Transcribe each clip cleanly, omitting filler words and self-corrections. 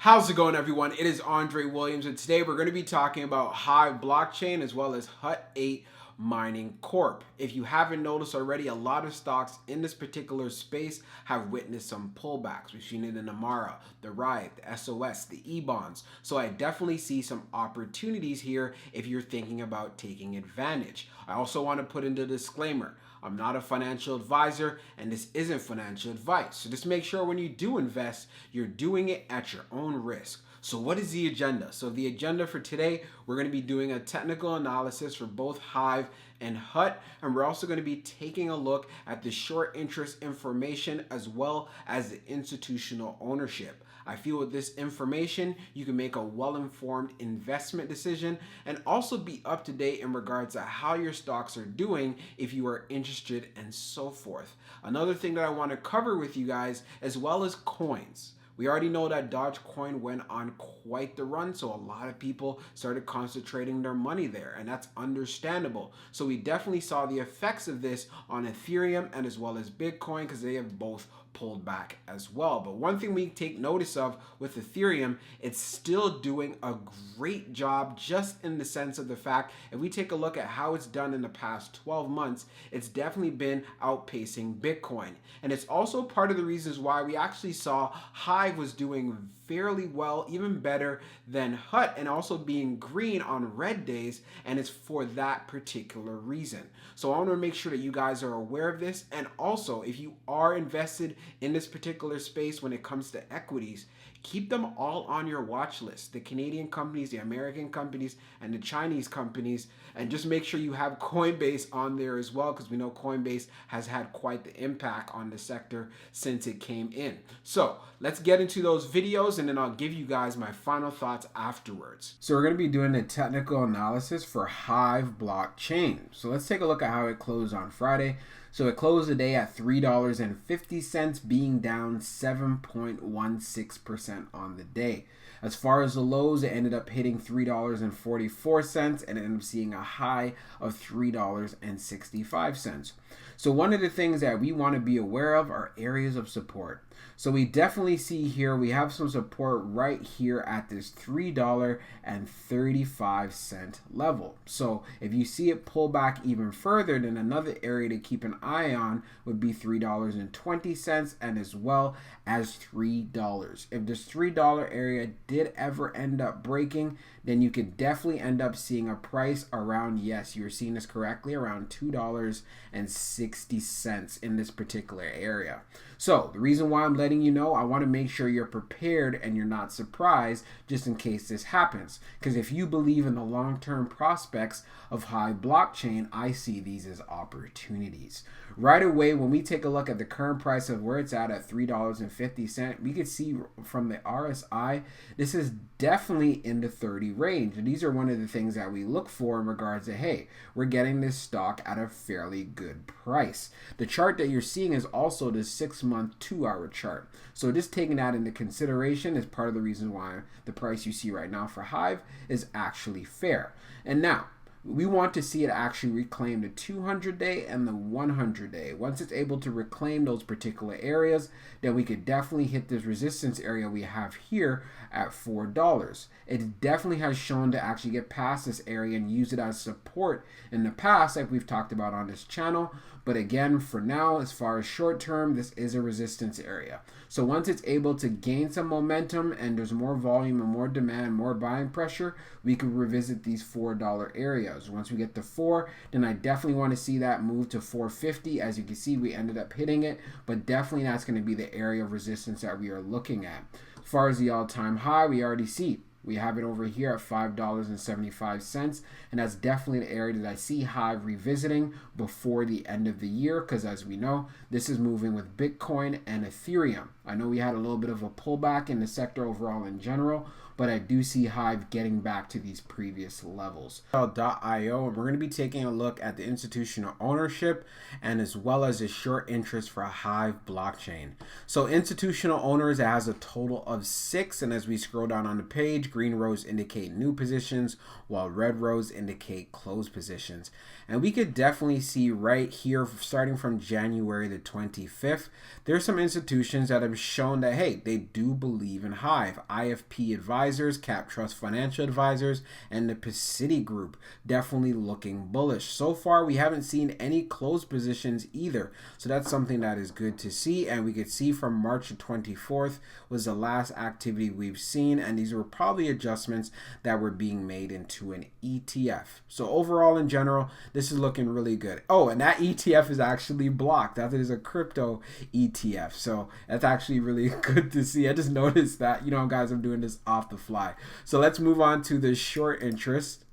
How's it going, everyone? It is Andre Williams, and today we're going to be talking about Hive blockchain as well as HUT8 Mining Corp. If you haven't noticed already, a lot of stocks in this particular space have witnessed some pullbacks. We've seen it in the Amara, the Rive, the SOS, the E-bonds. So I definitely see some opportunities here if you're thinking about taking advantage. I also want to put in the disclaimer. I'm not a financial advisor, and this isn't financial advice. So just make sure when you do invest, you're doing it at your own risk. So what is the agenda? So the agenda for today, we're going to be doing a technical analysis for both Hive and HUT, and we're also going to be taking a look at the short interest information as well as the institutional ownership. I feel with this information, you can make a well-informed investment decision and also be up to date in regards to how your stocks are doing if you are interested and so forth. Another thing that I want to cover with you guys as well as coins. We already know that Dogecoin went on quite the run, so a lot of people started concentrating their money there, and that's understandable. So we definitely saw the effects of this on Ethereum and as well as Bitcoin because they have both pulled back as well. But one thing we take notice of with Ethereum, it's still doing a great job just in the sense of the fact, if we take a look at how it's done in the past 12 months, it's definitely been outpacing Bitcoin. And it's also part of the reasons why we actually saw Hive was doing fairly well, even better than HUT, and also being green on red days, and it's for that particular reason. So I want to make sure that you guys are aware of this, and also if you are invested in this particular space when it comes to equities, keep them all on your watch list. The Canadian companies, the American companies, and the Chinese companies, and just make sure you have Coinbase on there as well, because we know Coinbase has had quite the impact on the sector since it came in. So let's get into those videos, and then I'll give you guys my final thoughts afterwards. So we're going to be doing a technical analysis for Hive blockchain. So let's take a look at how it closed on Friday. So it closed the day at $3.50, being down 7.16% on the day. As far as the lows, it ended up hitting $3.44 and ended up seeing a high of $3.65. So one of the things that we want to be aware of are areas of support. So we definitely see here, we have some support right here at this $3.35 level. So if you see it pull back even further, then another area to keep an eye on would be $3.20 and as well as $3. If this $3 area did ever end up breaking, then you could definitely end up seeing a price around, yes, you're seeing this correctly, around $2.60 in this particular area. So the reason why I'm letting you know, I want to make sure you're prepared and you're not surprised just in case this happens. Because if you believe in the long-term prospects of Hive blockchain, I see these as opportunities. Right away, when we take a look at the current price of where it's at $3.50, we can see from the RSI, this is definitely in the 30 range. And these are one of the things that we look for in regards to, hey, we're getting this stock at a fairly good price. The chart that you're seeing is also the 6-month 2-hour chart. So just taking that into consideration is part of the reason why the price you see right now for Hive is actually fair. And now, we want to see it actually reclaim the 200-day and the 100-day. Once it's able to reclaim those particular areas, then we could definitely hit this resistance area we have here at $4. It definitely has shown to actually get past this area and use it as support in the past, like we've talked about on this channel. But again, for now, as far as short term, this is a resistance area. So once it's able to gain some momentum and there's more volume and more demand, more buying pressure, we can revisit these $4 areas. Once we get to 4, then I definitely want to see that move to 450. As you can see, we ended up hitting it, but definitely that's going to be the area of resistance that we are looking at. As far as the all-time high, we already see we have it over here at $5.75, and that's definitely the area that I see Hive revisiting before the end of the year, because as we know, this is moving with Bitcoin and Ethereum. I know we had a little bit of a pullback in the sector overall in general, but I do see Hive getting back to these previous levels. .io, and we're going to be taking a look at the institutional ownership and as well as the short interest for Hive blockchain. So institutional owners, it has a total of 6, and as we scroll down on the page, green rows indicate new positions while red rows indicate closed positions. And we could definitely see right here, starting from January the 25th, there's some institutions that have have shown that, hey, they do believe in Hive. IFP Advisors, Cap Trust Financial Advisors, and the Pacific Group definitely looking bullish. So far, we haven't seen any closed positions either. So that's something that is good to see. And we could see from March 24th was the last activity we've seen. And these were probably adjustments that were being made into an ETF. So overall, in general, this is looking really good. Oh, and that ETF is actually blocked. That is a crypto ETF. So that's actually really good to see. I just noticed that, guys, I'm doing this off the fly. So let's move on to the short interest.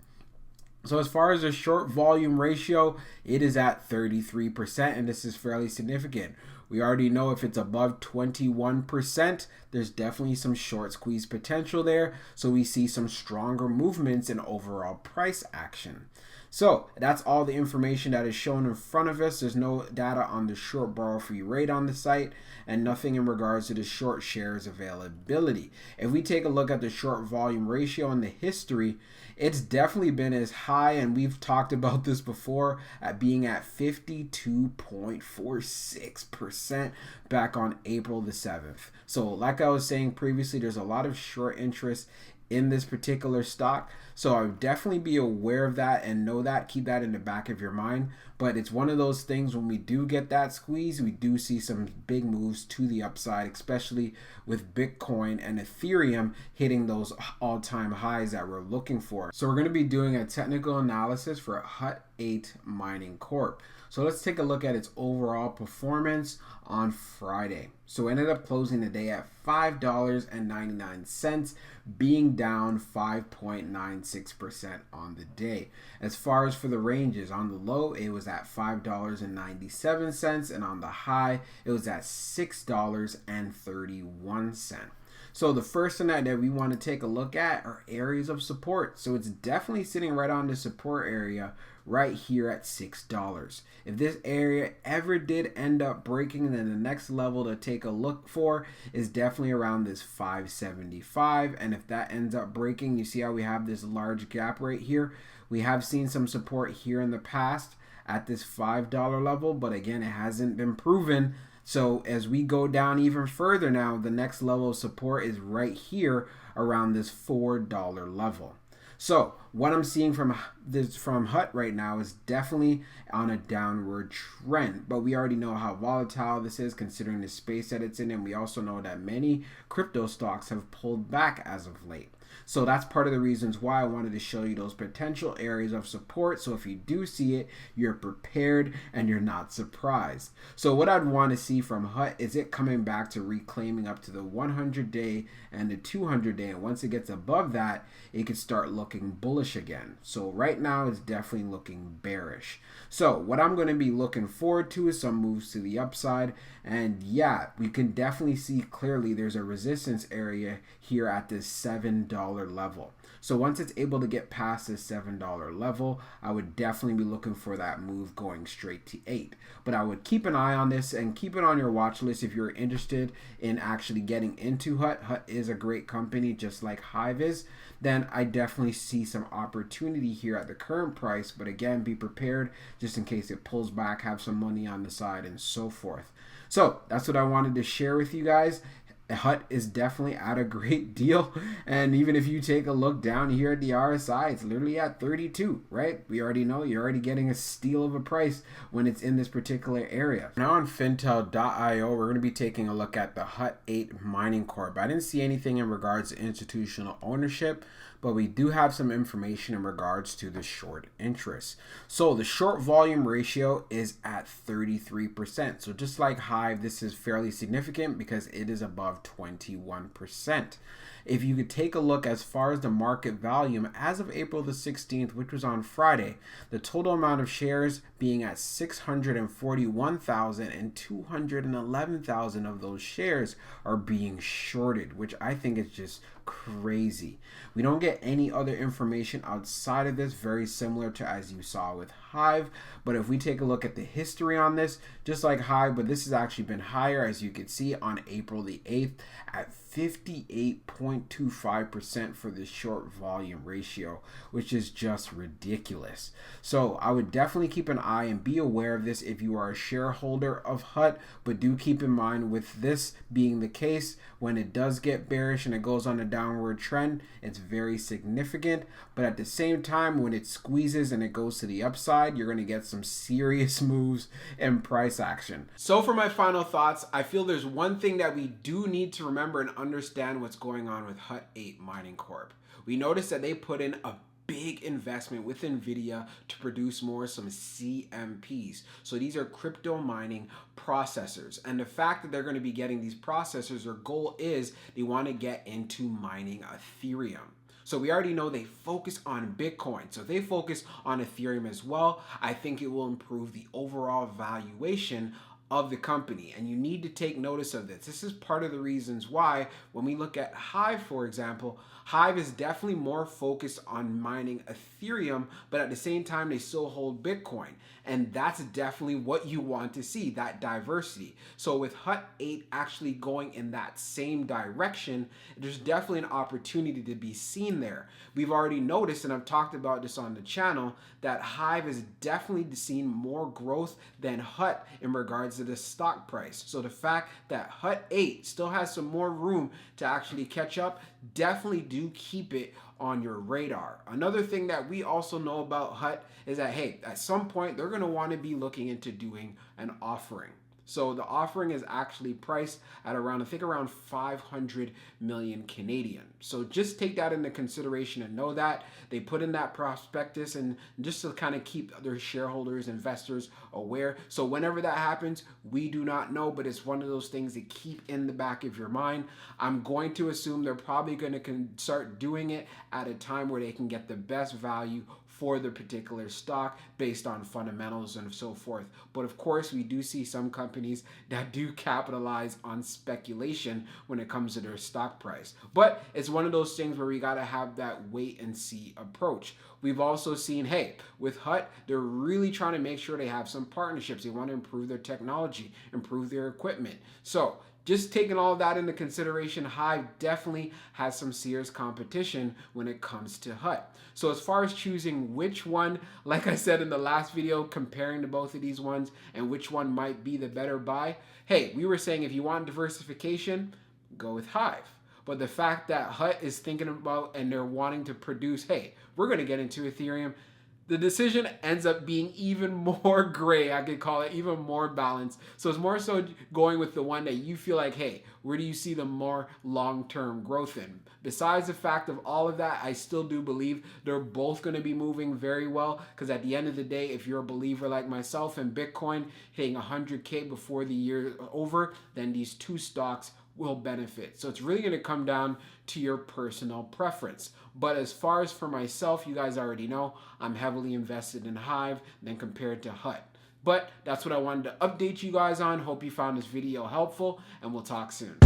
So as far as the short volume ratio, it is at 33%, and this is fairly significant. We already know if it's above 21%, there's definitely some short squeeze potential there. So we see some stronger movements in overall price action. So that's all the information that is shown in front of us. There's no data on the short borrow fee rate on the site and nothing in regards to the short shares availability. If we take a look at the short volume ratio in the history, it's definitely been as high, and we've talked about this before, at being at 52.46% back on April the 7th. So like I was saying previously, there's a lot of short interest in this particular stock. So I would definitely be aware of that and know that, keep that in the back of your mind. But it's one of those things, when we do get that squeeze, we do see some big moves to the upside, especially with Bitcoin and Ethereum hitting those all-time highs that we're looking for. So we're going to be doing a technical analysis for HUT8 Mining Corp. So let's take a look at its overall performance on Friday. So it ended up closing the day at $5.99, being down 5.96% on the day. As far as for the ranges, on the low, it was at $5.97, and on the high, it was at $6.31. So the first thing that we want to take a look at are areas of support. So it's definitely sitting right on the support area right here at $6. If this area ever did end up breaking, then the next level to take a look for is definitely around this 575. And if that ends up breaking, you see how we have this large gap right here. We have seen some support here in the past at this $5 level, but again, it hasn't been proven. So as we go down even further now, the next level of support is right here around this $4 level. So what I'm seeing from HUT right now is definitely on a downward trend, but we already know how volatile this is considering the space that it's in, and we also know that many crypto stocks have pulled back as of late. So that's part of the reasons why I wanted to show you those potential areas of support. So if you do see it, you're prepared and you're not surprised. So what I'd want to see from HUT is it coming back to reclaiming up to the 100-day and the 200-day. And once it gets above that, it could start looking bullish again. So right now it's definitely looking bearish. So what I'm going to be looking forward to is some moves to the upside. And yeah, we can definitely see clearly there's a resistance area here at this $7 level. So once it's able to get past this $7 level, I would definitely be looking for that move going straight to 8. But I would keep an eye on this and keep it on your watch list if you're interested in actually getting into HUT. HUT is a great company just like Hive is. Then I definitely see some opportunity here at the current price. But again, be prepared just in case it pulls back, have some money on the side and so forth. So that's what I wanted to share with you guys. HUT is definitely at a great deal, and even if you take a look down here at the RSI, it's literally at 32, right? We already know you're already getting a steal of a price when it's in this particular area. Now on Fintel.io, we're going to be taking a look at the HUT8 Mining Corp. I didn't see anything in regards to institutional ownership, but we do have some information in regards to the short interest. So the short volume ratio is at 33%. So just like Hive, this is fairly significant because it is above 21%. If you could take a look as far as the market volume as of April the 16th, which was on Friday, the total amount of shares being at 641,000 and 211,000 of those shares are being shorted, which I think is just crazy. We don't get any other information outside of this, very similar to as you saw with Hive. But if we take a look at the history on this, just like Hive, but this has actually been higher, as you can see on April the 8th at 58.2%. 0.25% for this short volume ratio, which is just ridiculous. So I would definitely keep an eye and be aware of this if you are a shareholder of HUT, but do keep in mind with this being the case, when it does get bearish and it goes on a downward trend, it's very significant. But at the same time, when it squeezes and it goes to the upside, you're going to get some serious moves and price action. So for my final thoughts, I feel there's one thing that we do need to remember and understand what's going on with HUT8 Mining Corp. We noticed that they put in a big investment with NVIDIA to produce some CMPs. So these are crypto mining processors. And the fact that they're going to be getting these processors, their goal is they want to get into mining Ethereum. So we already know they focus on Bitcoin. So if they focus on Ethereum as well, I think it will improve the overall valuation of the company. And you need to take notice of this. This is part of the reasons why when we look at Hive, for example, Hive is definitely more focused on mining Ethereum, but at the same time, they still hold Bitcoin. And that's definitely what you want to see, that diversity. So with HUT8 actually going in that same direction, there's definitely an opportunity to be seen there. We've already noticed, and I've talked about this on the channel, that Hive has definitely seen more growth than HUT in regards to the stock price. So the fact that HUT8 still has some more room to actually catch up, definitely do keep it on your radar. Another thing that we also know about HUT is that, hey, at some point they're going to want to be looking into doing an offering. So the offering is actually priced at around, I think around 500 million Canadian. So just take that into consideration and know that they put in that prospectus, and just to kind of keep their shareholders, investors aware. So whenever that happens, we do not know, but it's one of those things to keep in the back of your mind. I'm going to assume they're probably going to start doing it at a time where they can get the best value for the particular stock based on fundamentals and so forth. But of course, we do see some companies that do capitalize on speculation when it comes to their stock price. But it's one of those things where we got to have that wait and see approach. We've also seen, hey, with HUT, they're really trying to make sure they have some partnerships. They want to improve their technology, improve their equipment. So just taking all of that into consideration, Hive definitely has some serious competition when it comes to HUT. So as far as choosing which one, like I said in the last video, comparing to both of these ones and which one might be the better buy, hey, we were saying if you want diversification, go with Hive. But the fact that HUT is thinking about and they're wanting to produce, hey, we're going to get into Ethereum, the decision ends up being even more gray. I could call it even more balanced. So it's more so going with the one that you feel like, hey, where do you see the more long-term growth in? Besides the fact of all of that, I still do believe they're both going to be moving very well, because at the end of the day, if you're a believer like myself in Bitcoin hitting 100K before the year over, then these two stocks will benefit. So it's really going to come down to your personal preference. But as far as for myself, you guys already know I'm heavily invested in Hive than compared to HUT. But that's what I wanted to update you guys on. Hope you found this video helpful, and we'll talk soon.